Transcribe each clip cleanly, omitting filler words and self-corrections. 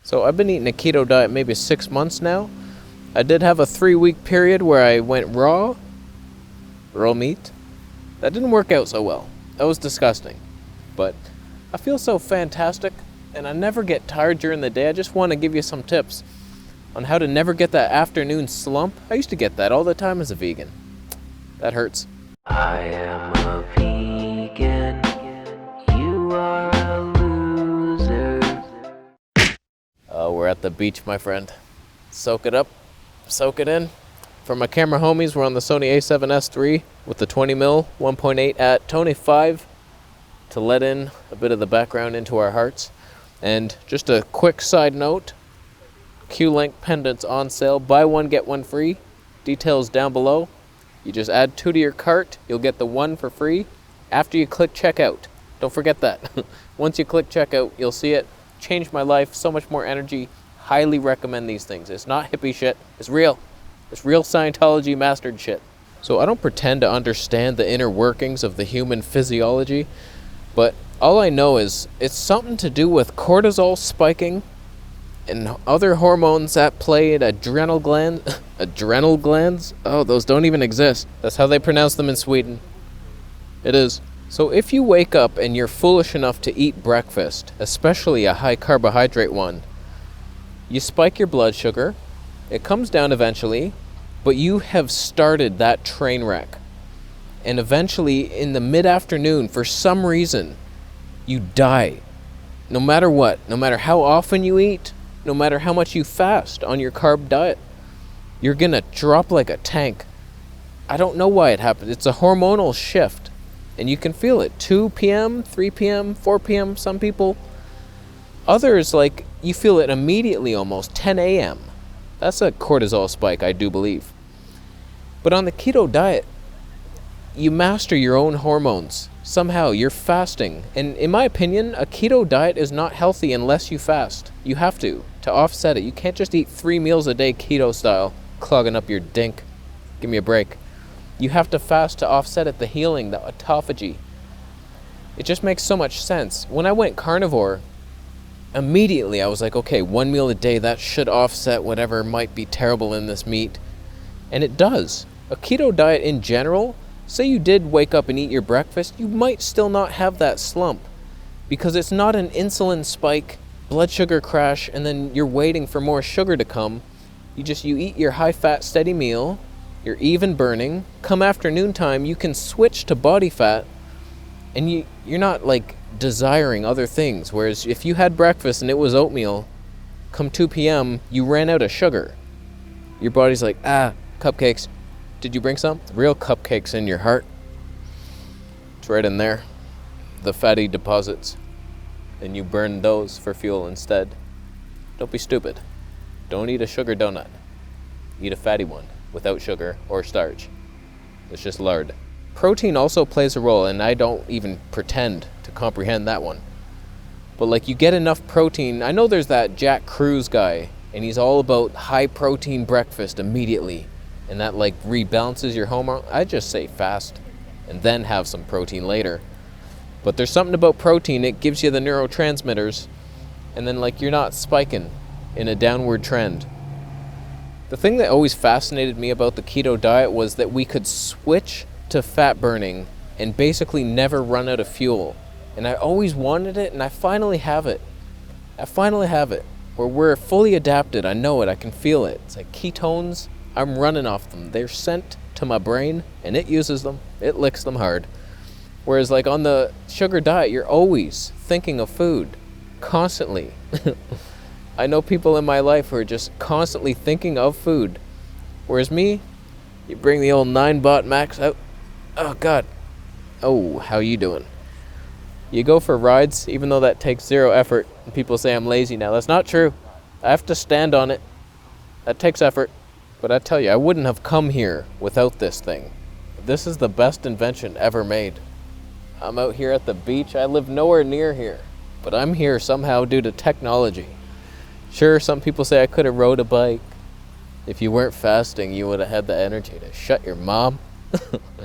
So I've been eating a keto diet maybe 6 months now. I did have a 3-week period where I went raw meat. That didn't work out so well. That was disgusting. But I feel so fantastic, and I never get tired during the day. I just want to give you some tips on how to never get that afternoon slump. I used to get that all the time as a vegan. That hurts. I am a vegan. You are a loser. We're at the beach, my friend. Soak it up. Soak it in. For my camera homies, we're on the Sony a7S III with the 20mm 1.8 at Tony5 to let in a bit of the background into our hearts. And just a quick side note, Q-link pendants on sale. Buy one, get one free. Details down below. You just add 2 to your cart. You'll get the 1 for free after you click checkout. Don't forget that. Once you click checkout, you'll see it. Changed my life. So much more energy. Highly recommend these things. It's not hippie shit. It's real. It's real Scientology mastered shit. So I don't pretend to understand the inner workings of the human physiology, but all I know is it's something to do with cortisol spiking and other hormones at play in adrenal glands. Oh, those don't even exist. That's how they pronounce them in Sweden. It is. So if you wake up and you're foolish enough to eat breakfast, especially a high carbohydrate one, you spike your blood sugar. It comes down eventually, but you have started that train wreck. And eventually, in the mid-afternoon, for some reason, you die. No matter what, no matter how often you eat, no matter how much you fast on your carb diet, you're gonna drop like a tank. I don't know why it happens. It's a hormonal shift, and you can feel it. 2 p.m., 3 p.m., 4 p.m., some people. Others, like, you feel it immediately almost, 10 a.m. That's a cortisol spike, I do believe. But on the keto diet, you master your own hormones. Somehow, you're fasting. And in my opinion, a keto diet is not healthy unless you fast. You have to offset it. You can't just eat 3 meals a day keto style, clogging up your dink. Give me a break. You have to fast to offset it, the healing, the autophagy. It just makes so much sense. When I went carnivore, immediately I was like, okay, 1 meal a day, that should offset whatever might be terrible in this meat. And it does. A keto diet in general, say you did wake up and eat your breakfast, you might still not have that slump because it's not an insulin spike, blood sugar crash, and then you're waiting for more sugar to come. You eat your high-fat, steady meal, you're even burning. Come afternoon time, you can switch to body fat, and you're not like desiring other things. Whereas if you had breakfast and it was oatmeal, come 2 p.m., you ran out of sugar. Your body's like, cupcakes. Did you bring some? Real cupcakes in your heart. It's right in there. The fatty deposits. And you burn those for fuel instead. Don't be stupid. Don't eat a sugar donut. Eat a fatty one without sugar or starch. It's just lard. Protein also plays a role, and I don't even pretend to comprehend that one. But like, you get enough protein. I know there's that Jack Cruz guy, and he's all about high protein breakfast immediately, and that like rebalances your hormone. I just say fast and then have some protein later. But there's something about protein, it gives you the neurotransmitters, and then like you're not spiking in a downward trend. The thing that always fascinated me about the keto diet was that we could switch to fat burning and basically never run out of fuel. And I always wanted it, and I finally have it. Where we're fully adapted. I know it. I can feel it. It's like ketones. I'm running off them. They're sent to my brain, and it uses them. It licks them hard. Whereas like on the sugar diet, you're always thinking of food. Constantly. I know people in my life who are just constantly thinking of food. Whereas me, you bring the old 9-bot max out. Oh, God. Oh, how you doing? You go for rides, even though that takes 0 effort, and people say I'm lazy now. That's not true. I have to stand on it. That takes effort. But I tell you, I wouldn't have come here without this thing. This is the best invention ever made. I'm out here at the beach. I live nowhere near here, but I'm here somehow due to technology. Sure, some people say I could have rode a bike. If you weren't fasting, you would have had the energy to shut your mom.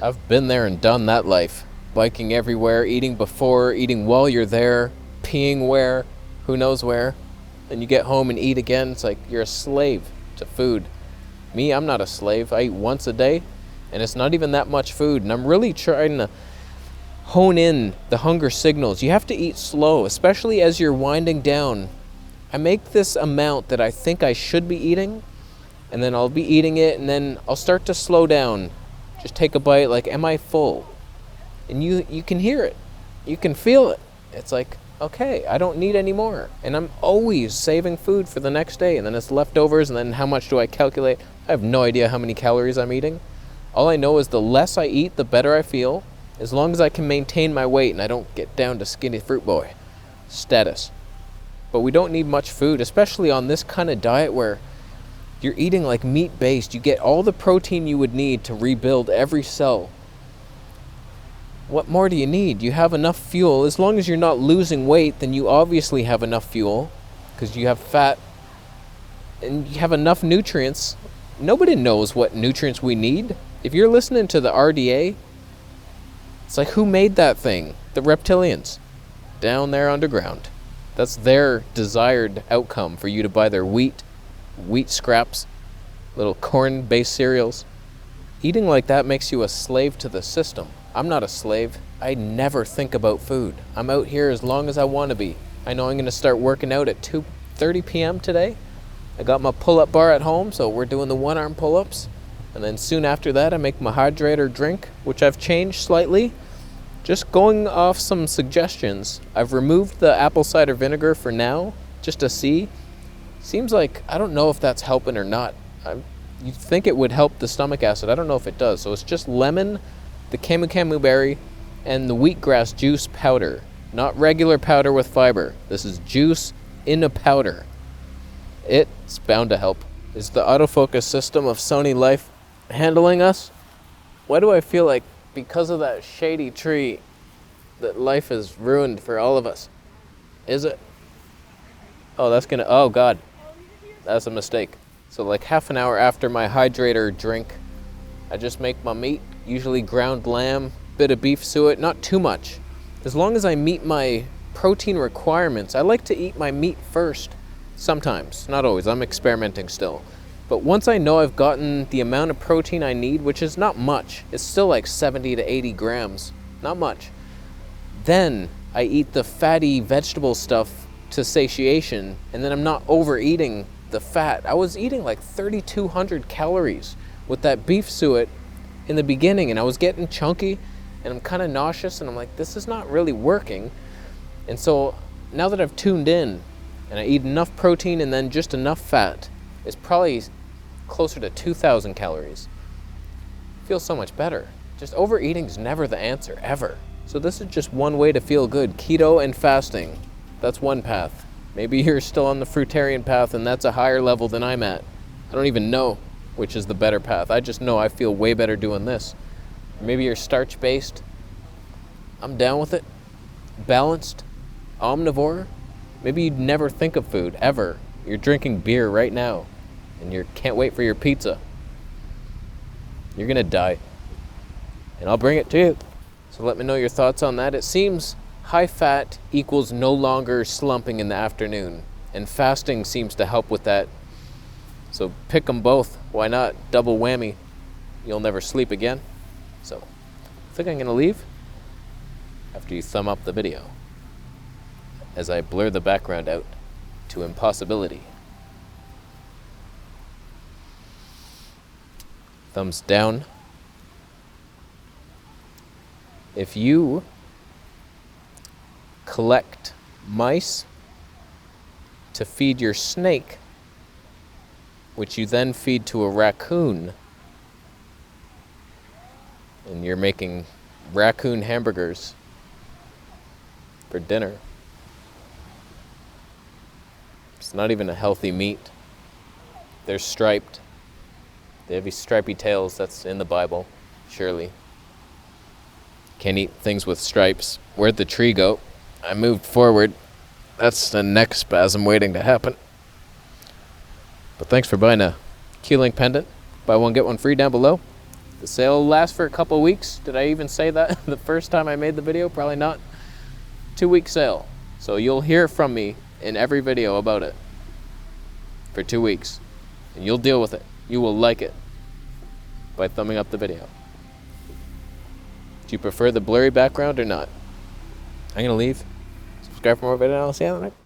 I've been there and done that life. Biking everywhere, eating before, eating while you're there, peeing where, who knows where. and you get home and eat again. It's like you're a slave to food. Me, I'm not a slave. I eat once a day, and it's not even that much food. And I'm really trying to hone in the hunger signals. You have to eat slow, especially as you're winding down. I make this amount that I think I should be eating, and then I'll be eating it, and then I'll start to slow down. Just take a bite, like, am I full? And you can hear it. You can feel it. It's like, okay, I don't need any more. And I'm always saving food for the next day, and then it's leftovers, and then how much do I calculate? I have no idea how many calories I'm eating. All I know is the less I eat, the better I feel, as long as I can maintain my weight and I don't get down to skinny fruit boy status. But we don't need much food, especially on this kind of diet where you're eating like meat-based. You get all the protein you would need to rebuild every cell. What more do you need? You have enough fuel. As long as you're not losing weight, then you obviously have enough fuel because you have fat and you have enough nutrients. Nobody knows what nutrients we need. If you're listening to the RDA, it's like, who made that thing? The reptilians down there underground. That's their desired outcome, for you to buy their wheat scraps, little corn-based cereals. Eating like that makes you a slave to the system. I'm not a slave. I never think about food. I'm out here as long as I want to be. I know I'm going to start working out at 2:30 p.m. today. I got my pull-up bar at home, so we're doing the one-arm pull-ups. And then soon after that, I make my hydrator drink, which I've changed slightly. Just going off some suggestions, I've removed the apple cider vinegar for now, just to see. Seems like, I don't know if that's helping or not. You'd think it would help the stomach acid. I don't know if it does. So it's just lemon, the camu camu berry, and the wheatgrass juice powder. Not regular powder with fiber. This is juice in a powder. It's bound to help. Is the autofocus system of Sony Life handling us? Why do I feel like because of that shady tree that life is ruined for all of us? Is it? Oh God, that's a mistake. So like half an hour after my hydrator drink, I just make my meat, usually ground lamb, bit of beef suet, not too much. As long as I meet my protein requirements. I like to eat my meat first, sometimes, not always, I'm experimenting still. But once I know I've gotten the amount of protein I need, which is not much, it's still like 70 to 80 grams, not much, then I eat the fatty vegetable stuff to satiation, and then I'm not overeating the fat. I was eating like 3,200 calories with that beef suet in the beginning, and I was getting chunky, and I'm kind of nauseous, and I'm like, this is not really working. And so now that I've tuned in, and I eat enough protein and then just enough fat, it's probably closer to 2,000 calories. Feels so much better. Just overeating is never the answer, ever. So this is just one way to feel good. Keto and fasting, that's one path. Maybe you're still on the fruitarian path and that's a higher level than I'm at. I don't even know which is the better path. I just know I feel way better doing this. Maybe you're starch-based. I'm down with it. Balanced, omnivore. Maybe you'd never think of food, ever. You're drinking beer right now, and you can't wait for your pizza. You're gonna die. And I'll bring it to you. So let me know your thoughts on that. It seems high fat equals no longer slumping in the afternoon, and fasting seems to help with that. So pick them both. Why not? Double whammy. You'll never sleep again. So I think I'm gonna leave after you thumb up the video as I blur the background out to impossibility. Thumbs down. If you collect mice to feed your snake, which you then feed to a raccoon, and you're making raccoon hamburgers for dinner, it's not even a healthy meat. They're striped. They have these stripy tails. That's in the Bible, surely. Can't eat things with stripes. Where'd the tree go? I moved forward. That's the neck spasm waiting to happen. But thanks for buying a key-link pendant. Buy one, get one free down below. The sale will last for a couple weeks. Did I even say that the first time I made the video? Probably not. 2-week sale. So you'll hear from me in every video about it. for 2 weeks. And you'll deal with it. You will like it by thumbing up the video. Do you prefer the blurry background or not? I'm going to leave. Subscribe for more videos, and I'll see you on the next.